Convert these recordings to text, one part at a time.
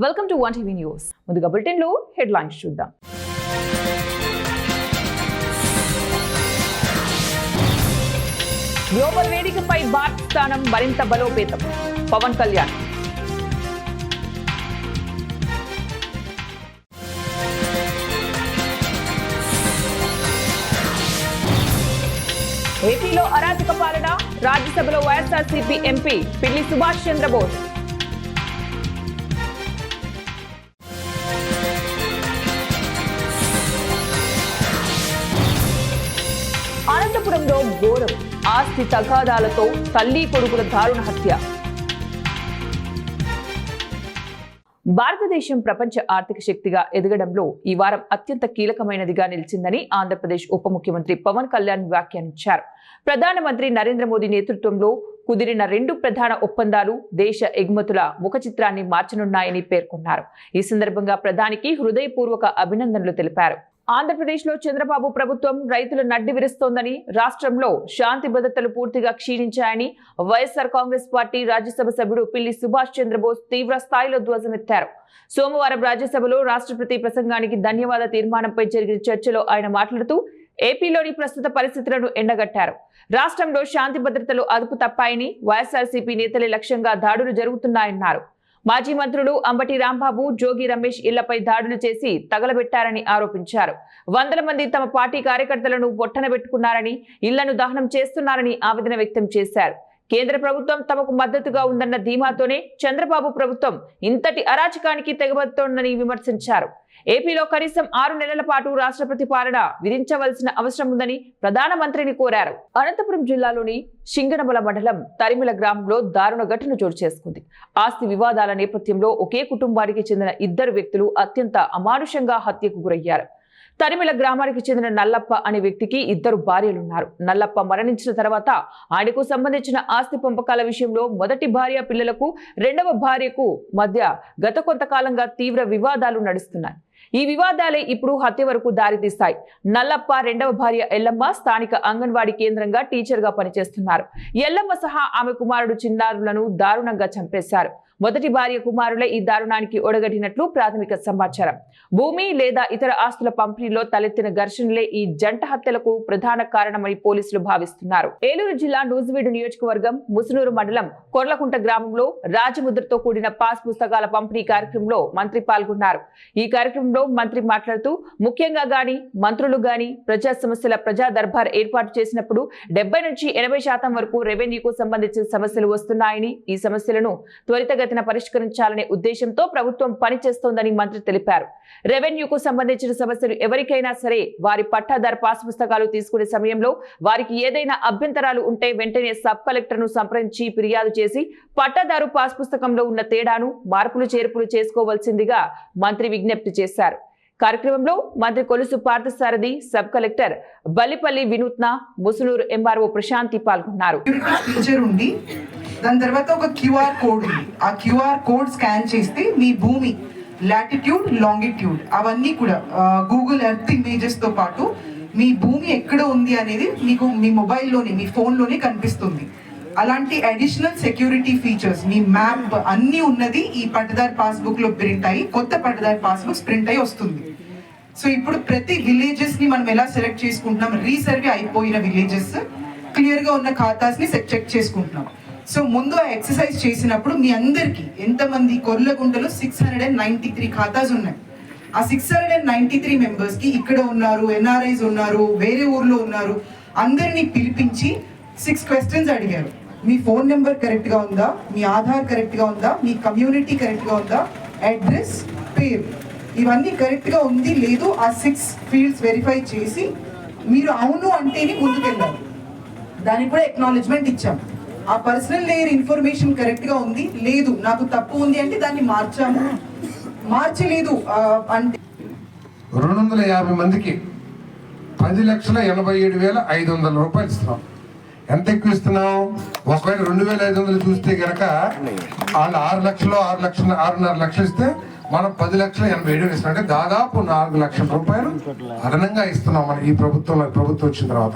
Welcome to 1TV news. ముందుగా bulletin లో headlines చూద్దాం. గ్లోబల్ వేదికపై భారత్ స్థానం మరింత బలోపేతం. పవన్ కళ్యాణ్. ఏపీలో అరాచక పాలన, రాజ్యసభలో వైఎస్ఆర్సీపీ ఎంపీ పిల్లి సుభాష్ చంద్రబోస్. అనంతపురంలో ఘోరం, ఆస్తి తగాదాలతో తల్లి కొడుకుల దారుణ హత్య. భారతదేశం ప్రపంచ ఆర్థిక శక్తిగా ఎదగడంలో ఈ వారం అత్యంత కీలకమైనదిగా నిలిచిందని ఆంధ్రప్రదేశ్ ఉప ముఖ్యమంత్రి పవన్ కళ్యాణ్ వ్యాఖ్యానించారు. ప్రధానమంత్రి నరేంద్ర మోదీ నేతృత్వంలో కుదిరిన 2 ప్రధాన ఒప్పందాలు దేశ ఎగుమతుల ముఖ చిత్రాన్ని మార్చనున్నాయని పేర్కొన్నారు. ఈ సందర్భంగా ప్రధానికి హృదయపూర్వక అభినందనలు తెలిపారు. ఆంధ్రప్రదేశ్లో చంద్రబాబు ప్రభుత్వం రైతుల నడ్డి విరుస్తోందని, రాష్ట్రంలో శాంతి భద్రతలు పూర్తిగా క్షీణించాయని వైఎస్ఆర్ కాంగ్రెస్ పార్టీ రాజ్యసభ సభ్యుడు పిల్లి సుభాష్ చంద్రబోస్ తీవ్ర స్థాయిలో ధ్వజమెత్తారు. సోమవారం రాజ్యసభలో రాష్ట్రపతి ప్రసంగానికి ధన్యవాద తీర్మానంపై జరిగిన చర్చలో ఆయన మాట్లాడుతూ ఏపీలోని ప్రస్తుత పరిస్థితులను ఎండగట్టారు. రాష్ట్రంలో శాంతి భద్రతలు అదుపు తప్పాయని, వైఎస్ఆర్సీపీ నేతలే లక్ష్యంగా దాడులు జరుగుతున్నాయన్నారు. మాజీ మంత్రులు అంబటి రాంబాబు, జోగి రమేష్ ఇళ్లపై దాడులు చేసి తగలబెట్టారని ఆరోపించారు. వందల మంది తమ పార్టీ కార్యకర్తలను పొట్టనబెట్టుకున్నారని, ఇళ్లను దహనం చేస్తున్నారని ఆవేదన వ్యక్తం చేశారు. కేంద్ర ప్రభుత్వం తమకు మద్దతుగా ఉందన్న ధీమాతోనే చంద్రబాబు ప్రభుత్వం ఇంతటి అరాచకానికి తెగబడుతోందని విమర్శించారు. ఏపీలో కనీసం 6 నెలల పాటు రాష్ట్రపతి పాలన విధించవలసిన అవసరం ఉందని ప్రధానమంత్రిని కోరారు. అనంతపురం జిల్లాలోని సింగనమల మండలం తరిమిల గ్రామంలో దారుణ ఘటన చోటు చేసుకుంది. ఆస్తి వివాదాల నేపథ్యంలో ఒకే కుటుంబానికి చెందిన 2 వ్యక్తులు అత్యంత అమానుషంగా హత్యకు గురయ్యారు. తరిమిల గ్రామానికి చెందిన నల్లప్ప అనే వ్యక్తికి 2 భార్యలున్నారు. నల్లప్ప మరణించిన తర్వాత ఆయనకు సంబంధించిన ఆస్తి పంపకాల విషయంలో మొదటి భార్య పిల్లలకు 2వ భార్యకు మధ్య గత కొంతకాలంగా తీవ్ర వివాదాలు నడుస్తున్నాయి. ఈ వివాదాలే ఇప్పుడు హత్య వరకు దారితీస్తాయి. నల్లప్ప 2వ భార్య ఎల్లమ్మ స్థానిక అంగన్వాడీ కేంద్రంగా టీచర్ గా పనిచేస్తున్నారు. ఎల్లమ్మ సహా ఆమె కుమారుడు చిన్నారులను దారుణంగా చంపేశారు. మొదటి భార్య కుమారులే ఈ దారుణానికి ఒడగట్టినట్లు ప్రాథమిక సమాచారం. భూమి లేదా ఇతర ఆస్తుల పంపిణీలో తలెత్తిన ఘర్షణలే ఈ జంట హత్యలకు ప్రధాన కారణమని పోలీసులు భావిస్తున్నారు. ఏలూరు జిల్లా నూజివీడు నియోజకవర్గం ముసునూరు మండలం కొర్లకుంట గ్రామంలో రాజముద్రతో కూడిన పాస్ పుస్తకాల పంపిణీ కార్యక్రమంలో మంత్రి పాల్గొన్నారు. ఈ కార్యక్రమంలో మంత్రి మాట్లాడుతూ ముఖ్యంగా గాని మంత్రులు గాని ప్రజా సమస్యల ప్రజా దర్బార్ ఏర్పాటు చేసినప్పుడు 70 నుంచి 80% వరకు రెవెన్యూకు సంబంధించిన సమస్యలు వస్తున్నాయని, ఈ సమస్యలను త్వరితగతిన పరిష్కరించాలనే ఉద్దేశంతో ప్రభుత్వం పనిచేస్తోందని మంత్రి తెలిపారు. రెవెన్యూకు సంబంధించిన సమస్యలు ఎవరికైనా సరే వారి పట్టాదారు పాస్ పుస్తకాలు తీసుకునే సమయంలో వారికి ఏదైనా అభ్యంతరాలు ఉంటే వెంటనే సబ్ కలెక్టర్ ను సంప్రదించి ఫిర్యాదు చేసి పట్టాదారు పాస్ పుస్తకంలో ఉన్న తేడాను మార్పులు చేర్పులు చేసుకోవాల్సిందిగా మంత్రి విజ్ఞప్తి చేశారు. కార్యక్రమంలో మంత్రి కొలుసు పార్థసారథి, సబ్ కలెక్టర్ బల్లిపల్లి వినూత్న, ముసునూరు ఎంఆర్ఓ ప్రశాంతి పాల్గొన్నారు. దాని తర్వాత ఒక QR కోడ్ ఉంది. ఆ QR కోడ్ స్కాన్ చేస్తే మీ భూమి లాటిట్యూడ్, లాంగిట్యూడ్ అవన్నీ కూడా గూగుల్ ఎర్త్ ఇమేజెస్ తో పాటు మీ భూమి ఎక్కడ ఉంది అనేది మీకు మీ మొబైల్లోనే, మీ ఫోన్లోనే కనిపిస్తుంది. అలాంటి అడిషనల్ సెక్యూరిటీ ఫీచర్స్, మీ మ్యాప్ అన్నీ ఉన్నది ఈ పట్టదార్ పాస్బుక్ లో ప్రింట్ అయ్యి, కొత్త పట్టదార్ పాస్బుక్ ప్రింట్ అయ్యి వస్తుంది. సో ఇప్పుడు ప్రతి విలేజెస్ ని మనం ఎలా సెలెక్ట్ చేసుకుంటున్నాం, రీసర్వే అయిపోయిన విలేజెస్ క్లియర్ గా ఉన్న ఖాతాస్ ని చెక్ చేసుకుంటున్నాం. సో ముందు ఆ ఎక్సర్సైజ్ చేసినప్పుడు మీ అందరికి ఎంతమంది కొర్లగుంటలో 693 ఖాతాస్ ఉన్నాయి. ఆ 693 మెంబర్స్ కి ఇక్కడ ఉన్నారు, NRIs ఉన్నారు, వేరే ఊర్లో ఉన్నారు, అందరినీ పిలిపించి 6 క్వశ్చన్స్ అడిగారు. మీ ఫోన్ నెంబర్ కరెక్ట్ గా ఉందా, మీ ఆధార్ కరెక్ట్ గా ఉందా, మీ కమ్యూనిటీ కరెక్ట్ గా ఉందా, అడ్రస్, పేరు ఇవన్నీ కరెక్ట్ గా ఉంది లేదు, ఆ 6 ఫీల్డ్స్ వెరిఫై చేసి మీరు అవును అంటేనే ముందుకెళ్ళారు. దానికి కూడా ఎక్నాలెడ్జ్మెంట్ ఇచ్చాం. ఆ పర్సనల్ లేయర్ ఇన్ఫర్మేషన్ కరెక్ట్ గా ఉంది, లేదు నాకు తప్పు ఉంది అంటే దాన్ని మార్చాము. మార్చలేదు అంటే 250 మందికి 10,87,500 రూపాయలు ఇస్తున్నాం. ఎంత ఎక్కువ ఇస్తున్నాం? ఒకవేళ 2,500 చూస్తే కనుక వాళ్ళు 6 లక్షలు 6,500 లక్షలు ఇస్తే మనం 10,87,000 ఇస్తున్నాం. అంటే దాదాపు 4 లక్షల రూపాయలు అదనంగా ఇస్తున్నాం మనం ఈ ప్రభుత్వం వచ్చిన తర్వాత.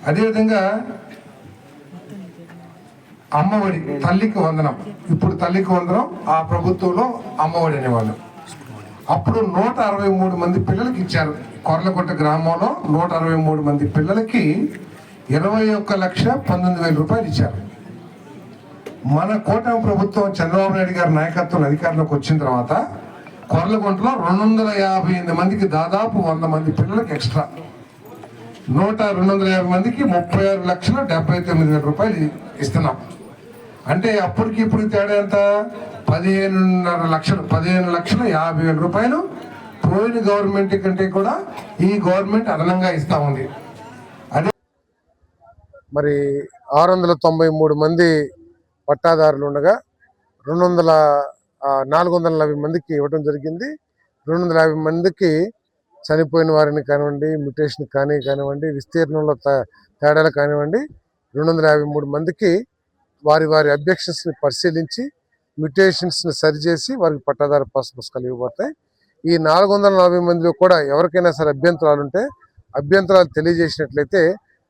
అదేవిధంగా అమ్మఒడి, తల్లికి వందనం. ఇప్పుడు తల్లికి వందనం, ఆ ప్రభుత్వంలో అమ్మఒడి అనేవాళ్ళు. అప్పుడు 163 మంది పిల్లలకి ఇచ్చారు. కొర్లకొట్ట గ్రామంలో 163 మంది పిల్లలకి 21,19,000 రూపాయలు ఇచ్చారు. మన కూటమి ప్రభుత్వం చంద్రబాబు నాయుడు గారి నాయకత్వం అధికారంలోకి వచ్చిన తర్వాత కొర్లకొంటలో 258 మందికి దాదాపు 100 మంది పిల్లలకి ఎక్స్ట్రా 250 మందికి 36,79,000 రూపాయలు ఇస్తున్నాం. అంటే అప్పటికి ఇప్పుడు తేడా ఎంత? 15,50,000 రూపాయలు పోయిన గవర్నమెంట్ కంటే కూడా ఈ గవర్నమెంట్ అదనంగా ఇస్తా ఉంది. అదే మరి 693 మంది పట్టాదారులు ఉండగా 440 మందికి ఇవ్వడం జరిగింది. 250 మందికి చనిపోయిన వారిని కానివ్వండి, మ్యుటేషన్ కానివ్వండి, విస్తీర్ణంలో తేడాలు కానివ్వండి, 253 మందికి వారి అబ్జెక్షన్స్ని పరిశీలించి మ్యుటేషన్స్ని సరిచేసి వారికి పట్టాదారు పాస్ పుస్తకాలు ఇవ్వబడతాయి. ఈ 440 మందిలో కూడా ఎవరికైనా సరే అభ్యంతరాలు ఉంటే అభ్యంతరాలు తెలియజేసినట్లయితే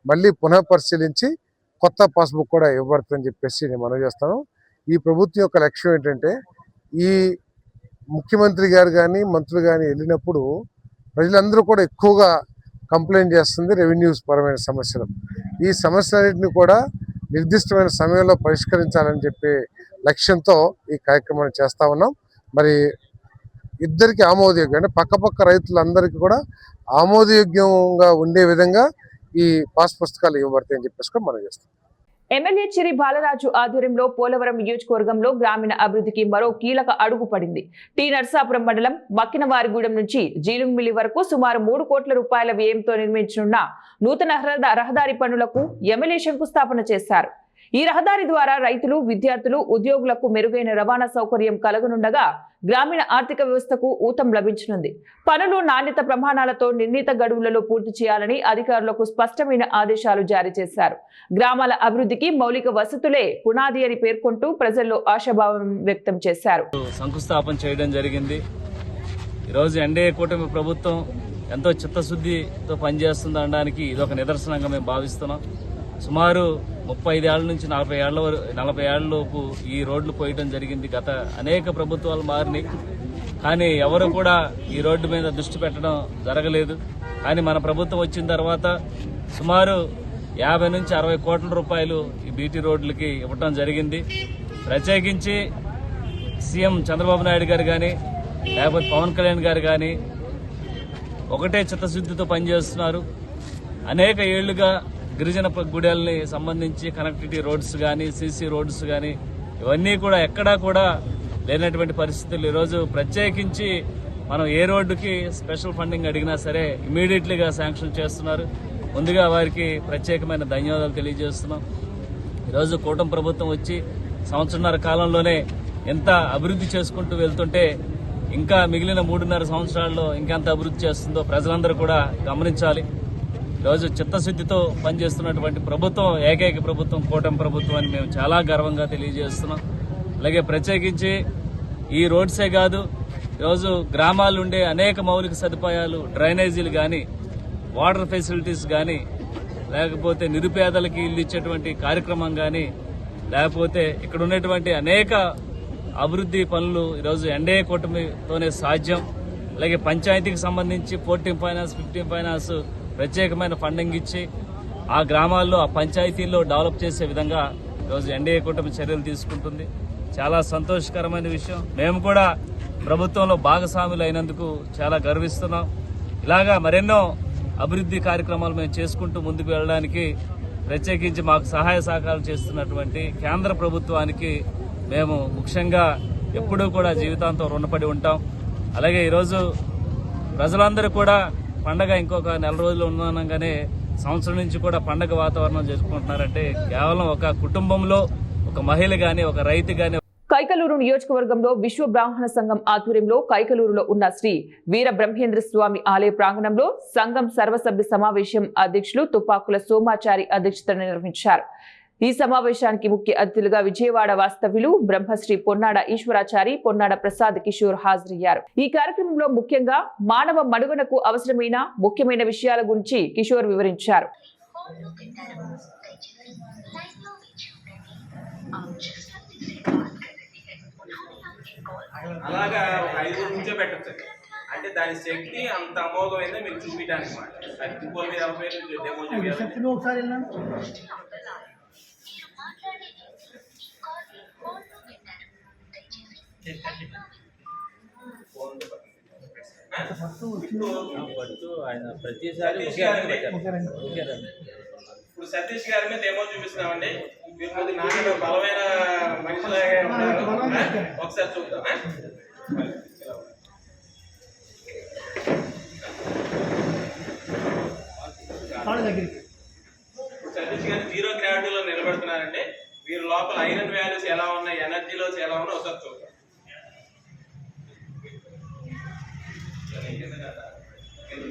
మళ్ళీ పునః పరిశీలించి కొత్త పాస్బుక్ కూడా ఇవ్వబడుతుందని చెప్పేసి నేను మనవి చేస్తాను. ఈ ప్రభుత్వం యొక్క లక్ష్యం ఏంటంటే, ఈ ముఖ్యమంత్రి గారు కానీ మంత్రులు కానీ వెళ్ళినప్పుడు ప్రజలందరూ కూడా ఎక్కువగా కంప్లైంట్ చేస్తుంది రెవెన్యూస్ పరమైన సమస్యలు. ఈ సమస్యలన్నింటినీ కూడా నిర్దిష్టమైన సమయంలో పరిష్కరించాలని చెప్పే లక్ష్యంతో ఈ కార్యక్రమాన్ని చేస్తా ఉన్నాం. మరి ఇద్దరికి ఆమోదయోగ్యం అంటే పక్కపక్క రైతులందరికీ కూడా ఆమోదయోగ్యంగా ఉండే విధంగా ఈ పాస్ పుస్తకాలు ఇవ్వబడతాయని చెప్పేసి మనం చేస్తాం. ఎమ్మెల్యే చిరి బాలరాజు ఆధ్వర్యంలో పోలవరం నియోజకవర్గంలో గ్రామీణ అభివృద్ధికి మరో కీలక అడుగు పడింది. టి నర్సాపురం మండలం మక్కినవారిగూడెం నుంచి జీలుంమిల్లి వరకు సుమారు 3 కోట్ల రూపాయల వ్యయంతో నిర్మించనున్న నూతన రహదారి పనులకు ఎమ్మెల్యే శంకుస్థాపన చేశారు. ఈ రహదారి ద్వారా రైతులు, విద్యార్థులు, ఉద్యోగులకు మెరుగైన రవాణా సౌకర్యం కలగనుండగా గ్రామీణ ఆర్థిక వ్యవస్థకు ఊతం లభించనుంది. పనులు నాణ్యత ప్రమాణాలతో నిర్ణీత గడువులలో పూర్తి చేయాలని అధికారులకు స్పష్టమైన ఆదేశాలు జారీ చేశారు. గ్రామాల అభివృద్ధికి మౌలిక వసతులే పునాది అని పేర్కొంటూ ప్రజల్లో ఆశాభావం వ్యక్తం చేశారు. శంకుస్థాపన చేయడం జరిగింది. ఈరోజు ఎన్డీఏ కూటమి ప్రభుత్వం ఎంతో చిత్తశుద్ధితో పనిచేస్తుంది అనడానికి ఇదొక నిదర్శనంగా మేము భావిస్తున్నాం. సుమారు 35 ఏళ్ల నుంచి 40 ఏళ్లలోపు ఈ రోడ్లు పోయటం జరిగింది. గత అనేక ప్రభుత్వాలు మారినాయి, కానీ ఎవరు కూడా ఈ రోడ్డు మీద దృష్టి పెట్టడం జరగలేదు. కానీ మన ప్రభుత్వం వచ్చిన తర్వాత సుమారు 50 నుంచి 60 కోట్ల రూపాయలు ఈ బీటీ రోడ్లకి ఇవ్వటం జరిగింది. ప్రత్యేకించి సీఎం చంద్రబాబు నాయుడు గారు కానీ లేకపోతే పవన్ కళ్యాణ్ గారు కానీ ఒకటే చిత్తశుద్ధితో పనిచేస్తున్నారు. అనేక ఏళ్లుగా గిరిజన గుడెల్ని సంబంధించి కనెక్టివిటీ రోడ్స్ కానీ, సీసీ రోడ్స్ కానీ ఇవన్నీ కూడా ఎక్కడా కూడా లేనటువంటి పరిస్థితులు. ఈరోజు ప్రత్యేకించి మనం ఏ రోడ్డుకి స్పెషల్ ఫండింగ్ అడిగినా సరే ఇమీడియట్లీగా శాంక్షన్ చేస్తున్నారు. ముందుగా వారికి ప్రత్యేకమైన ధన్యవాదాలు తెలియజేస్తున్నాం. ఈరోజు కూటమి ప్రభుత్వం వచ్చి సంవత్సరన్నర కాలంలోనే ఎంత అభివృద్ధి చేసుకుంటూ వెళ్తుంటే ఇంకా మిగిలిన 3.5 సంవత్సరాల్లో ఇంకెంత అభివృద్ధి చేస్తుందో ప్రజలందరూ కూడా గమనించాలి. ఈరోజు చిత్తశుద్ధితో పనిచేస్తున్నటువంటి ప్రభుత్వం ఏకైక ప్రభుత్వం కూటమి ప్రభుత్వం అని మేము చాలా గర్వంగా తెలియజేస్తున్నాం. అలాగే ప్రత్యేకించి ఈ రోడ్సే కాదు, ఈరోజు గ్రామాలు ఉండే అనేక మౌలిక సదుపాయాలు, డ్రైనేజీలు కానీ, వాటర్ ఫెసిలిటీస్ కానీ, లేకపోతే నిరుపేదలకి ఇల్లు ఇచ్చేటువంటి కార్యక్రమం కానీ, లేకపోతే ఇక్కడ ఉన్నటువంటి అనేక అభివృద్ధి పనులు ఈరోజు ఎన్డీఏ కూటమితోనే సాధ్యం. అలాగే పంచాయతీకి సంబంధించి 14 ఫైనాన్స్, 15 ఫైనాన్స్ ప్రత్యేకమైన ఫండింగ్ ఇచ్చి ఆ గ్రామాల్లో, ఆ పంచాయతీల్లో డెవలప్ చేసే విధంగా ఈరోజు ఎన్డీఏ కూటమి చర్యలు తీసుకుంటుంది. చాలా సంతోషకరమైన విషయం. మేము కూడా ప్రభుత్వంలో భాగస్వాములు అయినందుకు చాలా గర్విస్తున్నాం. ఇలాగా మరెన్నో అభివృద్ధి కార్యక్రమాలు మేము చేసుకుంటూ ముందుకు వెళ్ళడానికి ప్రత్యేకించి మాకు సహాయ సహకారాలు చేస్తున్నటువంటి కేంద్ర ప్రభుత్వానికి మేము ముఖ్యంగా ఎప్పుడూ కూడా జీవితాంతం రుణపడి ఉంటాం. అలాగే ఈరోజు ప్రజలందరూ కూడా పండగ ఇంకొక నెల రోజులు ఉన్నానగానే సంవత్సరం నుంచి కూడా పండగ వాతావరణం జరుపుకుంటున్నారంటే కేవలం ఒక కుటుంబంలో ఒక మహిళ గాని, ఒక రైతు గాని. కైకలూరు నియోజకవర్గంలో విశ్వ బ్రాహ్మణ సంఘం ఆధ్వర్యంలో కైకలూరులో ఉన్న శ్రీ వీర బ్రహ్మేంద్ర స్వామి ఆలయ ప్రాంగణంలో సంఘం సర్వసభ్య సమావేశం అధ్యక్షులు తుపాకుల సోమాచారి అధ్యక్షతన నిర్వహించారు. ఈ సమావేశానికి ముఖ్య అతిథులుగా విజయవాడ వాస్తవ్యులు బ్రహ్మశ్రీ పొన్నాడ ఈశ్వరాచారి, పొన్నాడ ప్రసాద్ కిషోర్ హాజరయ్యారు. ఈ కార్యక్రమంలో ముఖ్యంగా మానవ మనుగడకు అవసరమైన ముఖ్యమైన విషయాల గురించి కిషోర్ వివరించారు. అలాగా ఒక 5 నుంచే పెట్టచ్చు. అంటే దాని శక్తి అంత అమోఘమైందో మీకు చూపించడానికి మాట. అది ఇంకోటి మీద డెమో చూపించాలి. ఇప్పుడు సతీష్ గారి మీద డెమో చూపిస్తున్నామండి. మీరు కొద్ది నాకన్నా బలమైన మనిషిలాగే ఉన్నారు. ఒకసారి చూద్దాం. సతీష్ గారు 0 గ్రావిటీలో నిలబెడుతున్నారండి. వీరు లోపల ఐరన్ వాల్యూస్ ఎలా ఉన్నాయి, ఎనర్జీ లోస్ ఎలా ఉన్నాయి ఒకసారి చూద్దాం.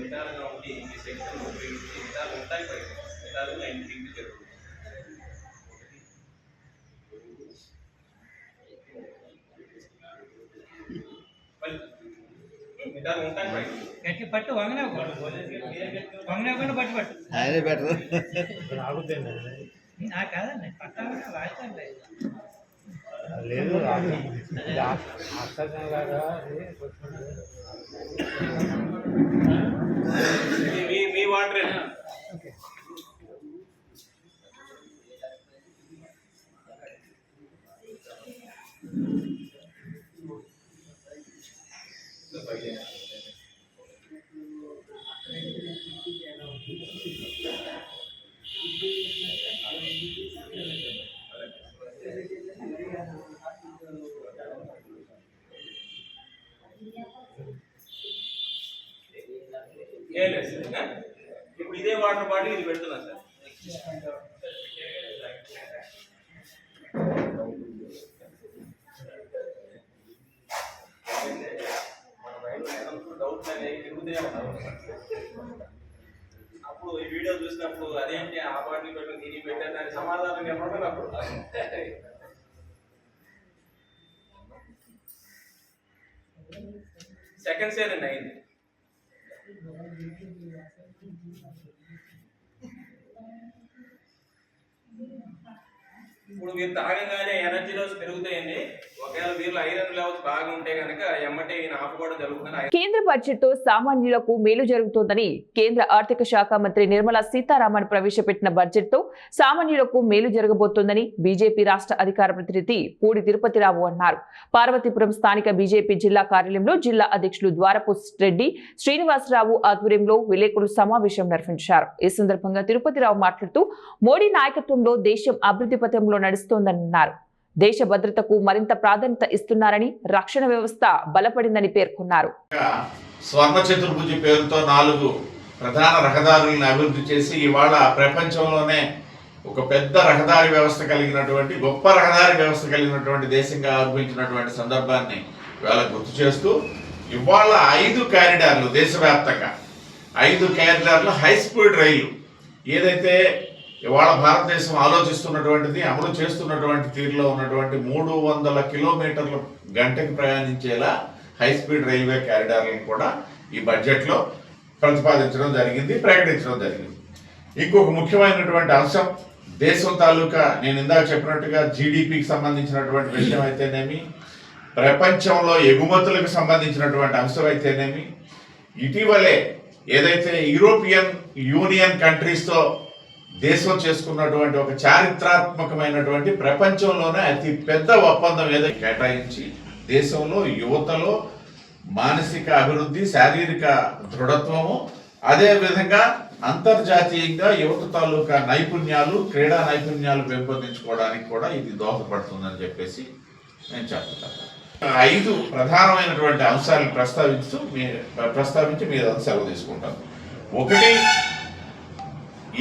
నిదానంగా ఉండి ఈ శక్తిని ఉపయోగించి నిదాలు ఉంటాయి, నిదానంగా ఇంటికి జరుగుతుంది. నిదాలు ఉంటాయి గట్టి పట్టు వంగనే వంగనే పట్టు పట్టు అదే బెటర్ కాదండి పట్టాలంటే వాయిస్తాండి లేదు మీ వాటర్ ఏం లేదు సార్. ఇప్పుడు ఇదే వాటర్ బాటిల్ ఇది పెడుతున్నా సార్. అప్పుడు ఈ వీడియో చూసినప్పుడు అదేంటి ఆ బాటిల్ పెట్టి దీన్ని పెట్టాను దాని సమాధానం చెప్పడం అప్పుడు సెకండ్స్ ఏనండి అయింది. ఇప్పుడు మీరు తాగంగానే ఎనర్జీ లెవెల్స్ పెరుగుతాయండి. ఒకవేళ వీళ్ళు ఐరన్ లెవెల్స్ బాగా ఉంటే కనుక ఎమ్మటే ఈయన ఆపుకోవడం జరుగుతుంది. కేంద్ర బడ్జెట్ తో సామాన్యులకు మేలు జరుగుతోందని కేంద్ర ఆర్థిక శాఖ మంత్రి నిర్మలా సీతారామన్ ప్రవేశపెట్టిన బడ్జెట్ తో సామాన్యులకు మేలు జరగబోతోందని బీజేపీ రాష్ట్ర అధికార ప్రతినిధి పూడి తిరుపతిరావు అన్నారు. పార్వతీపురం స్థానిక బీజేపీ జిల్లా కార్యాలయంలో జిల్లా అధ్యక్షులు ద్వారపు రెడ్డి శ్రీనివాసరావు ఆధ్వర్యంలో విలేకరుల సమావేశం నిర్వహించారు. ఈ సందర్భంగా తిరుపతిరావు మాట్లాడుతూ మోడీ నాయకత్వంలో దేశం అభివృద్ధి పథంలో నడుస్తోందన్నారు. దేశ భద్రతకు మరింత ప్రాధాన్యత ఇస్తున్నారని, రక్షణ వ్యవస్థ బలపడిందని పేర్కొన్నారు. స్వర్ణ చతుర్భుజి పేరుతో 4 ప్రధాన రహదారులను అభివృద్ధి చేసి ఇవాళ ప్రపంచంలోనే ఒక పెద్ద రహదారి వ్యవస్థ కలిగినటువంటి, గొప్ప రహదారి వ్యవస్థ కలిగినటువంటి దేశంగా ఆవిర్భవించినటువంటి సందర్భాన్ని ఇవాళ గుర్తు చేస్తూ ఇవాళ 5 కారిడార్లు దేశవ్యాప్తంగా 5 కారిడార్లు హై స్పీడ్ రైలు ఏదైతే ఇవాళ భారతదేశం ఆలోచిస్తున్నటువంటిది, అమలు చేస్తున్నటువంటి తీరులో ఉన్నటువంటి 300 కిలోమీటర్ల గంటకి ప్రయాణించేలా హై స్పీడ్ రైల్వే కారిడార్లను కూడా ఈ బడ్జెట్లో ప్రతిపాదించడం జరిగింది, ప్రకటించడం జరిగింది. ఇంకొక ముఖ్యమైనటువంటి అంశం దేశం తాలూకా నేను ఇందాక చెప్పినట్టుగా జీడిపికి సంబంధించినటువంటి విషయం అయితేనేమి, ప్రపంచంలో ఎగుమతులకు సంబంధించినటువంటి అంశం అయితేనేమి, ఇటీవలే ఏదైతే యూరోపియన్ యూనియన్ కంట్రీస్తో దేశం చేసుకున్నటువంటి ఒక చారిత్రాత్మకమైనటువంటి ప్రపంచంలోనే అతి పెద్ద ఒప్పందం ఏదో కేటాయించి దేశంలో యువతలో మానసిక అభివృద్ధి, శారీరక దృఢత్వము, అదే విధంగా అంతర్జాతీయంగా యువత తాలూకా నైపుణ్యాలు, క్రీడా నైపుణ్యాలు పెంపొందించుకోవడానికి కూడా ఇది దోహదపడుతుందని చెప్పేసి నేను చెప్తాను. 5 ప్రధానమైనటువంటి అంశాలను ప్రస్తావించి మీరు సెలవు తీసుకుంటాను. ఒకటి,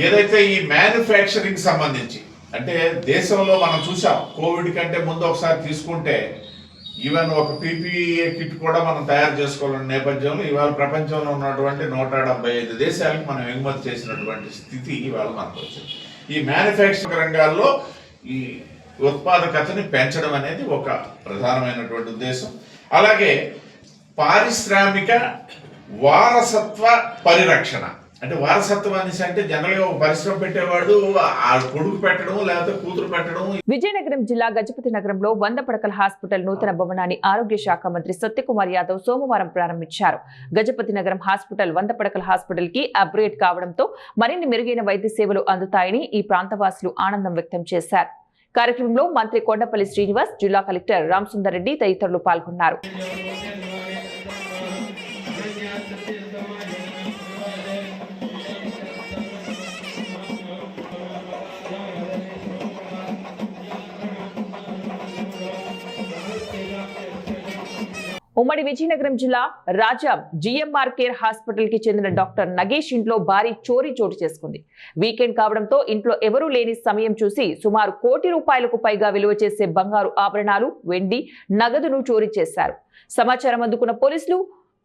ఏదైతే ఈ మ్యానుఫ్యాక్చరింగ్ సంబంధించి అంటే దేశంలో మనం చూసాం కోవిడ్ కంటే ముందు ఒకసారి తీసుకుంటే ఈవెన్ ఒక పీపీఏ కిట్ కూడా మనం తయారు చేసుకోవాలనే నేపథ్యంలో ఇవాళ ప్రపంచంలో ఉన్నటువంటి 175 దేశాలకు మనం ఎగుమతి చేసినటువంటి స్థితి ఇవాళ మనకు వచ్చింది. ఈ మ్యానుఫ్యాక్చరింగ్ రంగాల్లో ఈ ఉత్పాదకతని పెంచడం అనేది ఒక ప్రధానమైనటువంటి ఉద్దేశం. అలాగే పారిశ్రామిక వారసత్వ పరిరక్షణ అంటే వారసత్వం అనేసి అంటే జనరల్గా ఒక పరిశ్రమ పెట్టేవాడు ఆ కొడుకు పెట్టడం లేకపోతే కూతురు పెట్టడం. విజయనగరం జిల్లా గజపతి నగరంలో 100 పడకల హాస్పిటల్ నూతన భవనాన్ని ఆరోగ్య శాఖ మంత్రి సత్యకుమార్ యాదవ్ సోమవారం ప్రారంభించారు. గజపతి నగరం హాస్పిటల్ 100 పడకల హాస్పిటల్ కి అప్గ్రేడ్ కావడంతో మరిన్ని మెరుగైన వైద్య సేవలు అందుతాయని ఈ ప్రాంతవాసులు ఆనందం వ్యక్తం చేశారు. కార్యక్రమంలో మంత్రి కొండపల్లి శ్రీనివాస్, జిల్లా కలెక్టర్ రామసుందర్ రెడ్డి తదితరులు పాల్గొన్నారు. ఉమ్మడి విజయనగరం జిల్లా రాజా జిఎంఆర్ కేర్ హాస్పిటల్ కి చెందిన డాక్టర్ నగేష్ ఇంట్లో భారీ చోరీ చోటు చేసుకుంది. వీకెండ్ కావడంతో ఇంట్లో ఎవరూ లేని సమయం చూసి సుమారు ₹1 కోటి పైగా విలువ చేసే బంగారు ఆభరణాలు, వెండి, నగదును చోరీ చేశారు. సమాచారం అందుకున్న పోలీసులు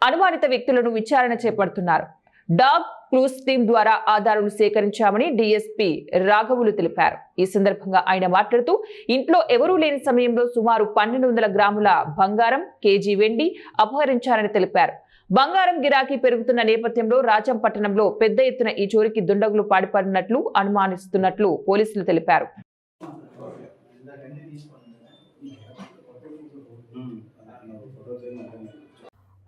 అనుమానిత వ్యక్తులను విచారణ చేపడుతున్నారు. డాగ్ క్లూస్ టీం ద్వారా ఆధారాలు సేకరించామని డీఎస్పీ రాఘవులు తెలిపారు. ఈ సందర్భంగా ఆయన మాట్లాడుతూ ఇంట్లో ఎవరూ లేని సమయంలో సుమారు 1200 గ్రాముల బంగారం, కేజీ వెండి అపహరించారని తెలిపారు. బంగారం గిరాకీ పెరుగుతున్న నేపథ్యంలో రాజం పట్టణంలో పెద్ద ఎత్తున ఈ చోరీకి దుండగులు పాల్పడినట్లు అనుమానిస్తున్నట్లు పోలీసులు తెలిపారు.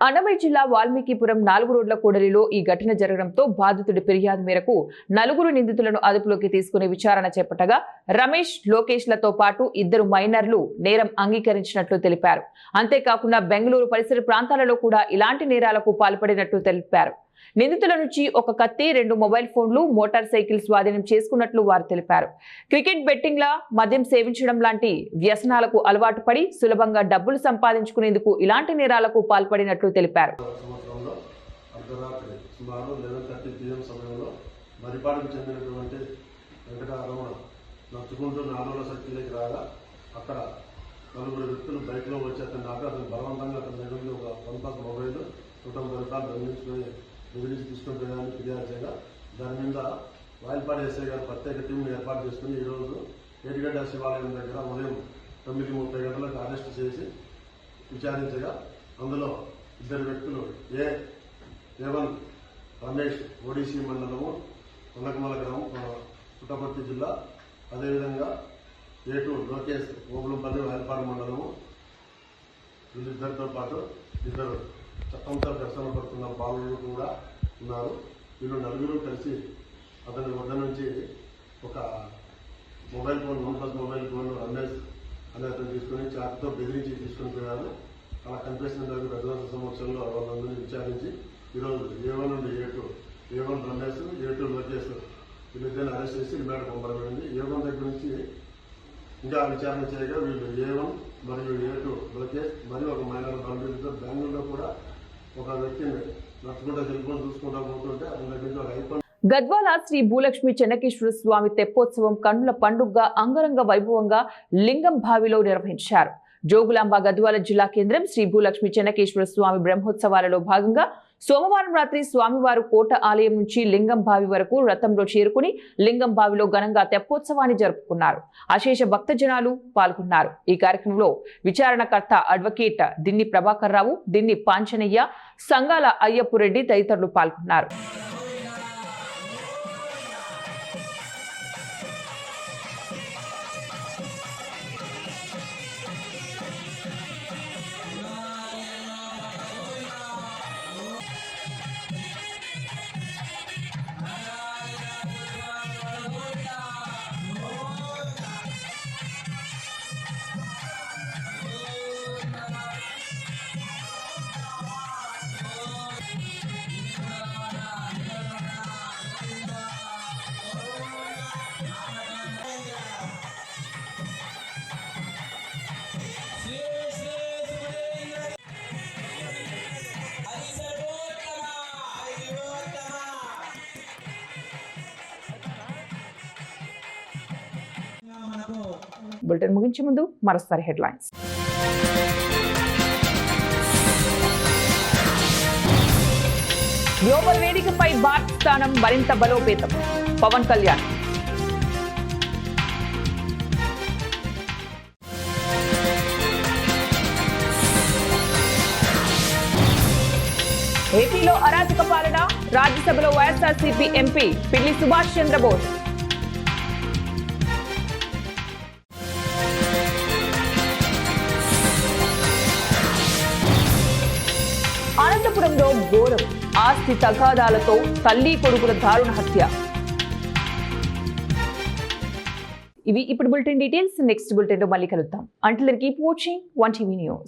అన్నమయ్య జిల్లా వాల్మీకిపురం 4 రోడ్ల కూడలిలో ఈ ఘటన జరగడంతో బాధితుడి ఫిర్యాదు మేరకు 4 నిందితులను అదుపులోకి తీసుకుని విచారణ చేపట్టగా రమేష్, లోకేష్లతో పాటు 2 మైనర్లు నేరం అంగీకరించినట్లు తెలిపారు. అంతేకాకుండా బెంగళూరు పరిసర ప్రాంతాలలో కూడా ఇలాంటి నేరాలకు పాల్పడినట్లు తెలిపారు. నిందితుల నుంచి ఒక కత్తి, 2 మొబైల్ ఫోన్లు, మోటార్ సైకిల్ స్వాధీనం చేసుకున్నట్లు వారు తెలిపారు. క్రికెట్ బెట్టింగ్ల, మద్యం సేవించడం లాంటి వ్యసనాలకు అలవాటు పడి సులభంగా డబ్బులు సంపాదించుకునేందుకు ఇలాంటి నేరాలకు పాల్పడినట్లు తెలిపారు. మరిపాడుకు చెందినటువంటి వెంకటరమణ నచ్చుకుంటూ 4 సర్కిల్కి రాగా అక్కడ 4 వ్యక్తులు బైక్లో వచ్చి అతను అతను బలవంతంగా అతని దగ్గర నుండి ఒక పంపస్ మొబైల్ 190 రూపాయలు బంధించుకొని ఎవిడెన్స్ తీసుకుని పోయాలని ఫిర్యాదు చేయగా దాని మీద వాయిల్పాడు ఎస్ఐ గారు ప్రత్యేక టీంను ఏర్పాటు చేసుకుని ఈరోజు ఏటిగడ్డ శివాలయం దగ్గర ఉదయం 9:30 గంటలకు అరెస్ట్ చేసి విచారించగా అందులో 2 వ్యక్తులు A1 రమేష్, ఓడిసి మండలము, కొనకమల గ్రామం, పుట్టపర్తి జిల్లా, అదేవిధంగా A2 లోకేష్, ఓబులంపల్లి, వాయిల్పాడు మండలము, వీళ్ళిద్దరితో పాటు 2 చట్టంతో ఘర్షణ పడుతున్న బాలులు కూడా ఉన్నారు. వీళ్ళు 4 కలిసి అతని వద్ద నుంచి ఒక mobile phone, OnePlus mobile phone Ramesh అనే అతను తీసుకుని చాకుతో బెదిరించి తీసుకుని పోయారు. అలా కనిపించిన పెద్దల సమక్షంలో వాళ్ళందరినీ విచారించి ఈరోజు A1 నుండి A1 రమేష్, A2 లోకేష్ వీళ్ళిద్దరిని అరెస్ట్ చేసి రిమాండ్ పంపబడింది. A1 దగ్గర నుంచి ఇంకా విచారణ చేయగా వీళ్ళు A1 మరియు A2 లోకేష్ మరియు ఒక మైనర్ బంధువులతో బెంగళూరులో కూడా ఒక వ్యక్తిని నడుచుకుంటూ సెల్ఫోన్ చూసుకుంటూ పోతుంటే అతని దగ్గర నుంచి ఒక ఐఫోన్. గద్వాల శ్రీ భూలక్ష్మి చెన్నకేశ్వర స్వామి తెప్పోత్సవం కన్నుల పండుగగా అంగరంగ వైభవంగా లింగం బావిలో నిర్వహించారు. జోగులాంబ గద్వాల జిల్లా కేంద్రం శ్రీ భూలక్ష్మి చెన్నకేశ్వర స్వామి బ్రహ్మోత్సవాలలో భాగంగా సోమవారం రాత్రి స్వామివారు కోట ఆలయం నుంచి లింగం బావి వరకు రథంలో చేరుకుని లింగం బావిలో ఘనంగా తెప్పోత్సవాన్ని జరుపుకున్నారు. అశేష భక్తజనాలు పాల్గొన్నారు. ఈ కార్యక్రమంలో విచారణకర్త అడ్వకేట్ దిన్ని ప్రభాకర్ రావు, దిన్ని పాంచనయ్య, సంగాల అయ్యప్పురెడ్డి తదితరులు పాల్గొన్నారు. బులెటిన్ ముగించే ముందు మరోసారి హెడ్లైన్స్. గ్లోబల్ వేదికపై భారత్ స్థానం మరింత బలోపేతం, పవన్ కళ్యాణ్. ఏపీలో అరాచక పాలన, రాజ్యసభలో వైఎస్ఆర్సీపీ ఎంపీ పిల్లి సుభాష్ చంద్రబోస్. అనంతపురంలో ఘోరం, ఆస్తి తగాదాలతో తల్లి కొడుకుల దారుణ హత్య. ఇవి ఇప్పుడు బులెటిన్ డీటెయిల్స్. నెక్స్ట్ బులెటిన్ లో మళ్ళీ కలుద్దాం. Until then keep watching 1TV news.